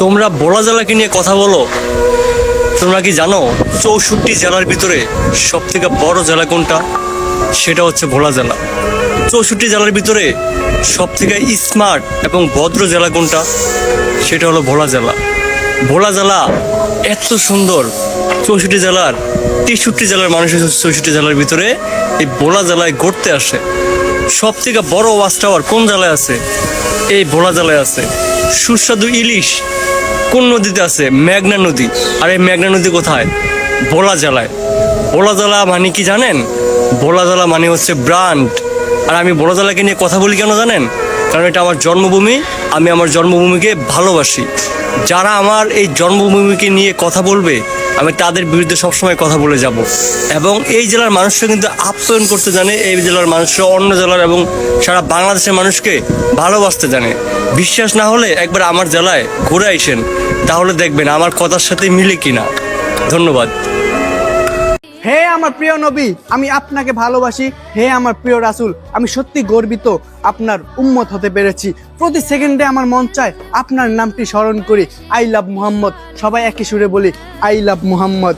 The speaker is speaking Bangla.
তোমরা ভোলা জেলাকে নিয়ে কথা বলো, তোমরা কি জানো 64 জেলার ভিতরে সব থেকে বড় জেলা কোনটা? সেটা হচ্ছে ভোলা জেলা। 64 জেলার ভিতরে সব থেকে স্মার্ট এবং ভদ্র জেলা কোনটা? সেটা হলো ভোলা জেলা। ভোলা জেলা এত সুন্দর, 64 জেলার 63 জেলার মানুষ 64 জেলার ভিতরে এই ভোলা জেলায় ঘুরতে আসে। সব থেকে বড় ওয়াচ টাওয়ার কোন জেলায় আছে? এই ভোলা জেলায় আছে। সুস্বাদু ইলিশ কোন নদীতে আছে? মেঘনা নদী। আর এই মেঘনা নদী কোথায়? ভোলা জেলায়। ভোলা জেলা মানে কি জানেন? ভোলা জেলা মানে হচ্ছে ব্র্যান্ড। আর আমি ভোলা জেলাকে নিয়ে কথা বলি কেন জানেন? কারণ এটা আমার জন্মভূমি, আমি আমার জন্মভূমিকে ভালোবাসি। যারা আমার এই জন্মভূমিকে নিয়ে কথা বলবে আমি তাদের বিরুদ্ধে সবসময় কথা বলে যাব। এবং এই জেলার মানুষরা কিন্তু আপ্যায়ন করতে জানে, এই জেলার মানুষরা অন্য জেলার এবং সারা বাংলাদেশের মানুষকে ভালোবাসতে জানে। বিশ্বাস না হলে একবার আমার জেলায় ঘুরে আইসেন, তাহলে দেখবেন আমার কথার সাথে মিলে কিনা। ধন্যবাদ। হে আমার প্রিয় নবী, আমি আপনাকে ভালোবাসি। হে আমার প্রিয় রাসূল, আমি সত্যি গর্বিত আপনার উম্মত হতে পেরেছি। প্রতি সেকেন্ডে আমার মন চায় আপনার নামটি স্মরণ করি। I love Muhammad. সবাই একই সুরে বলি, আই লাভ মুহাম্মদ।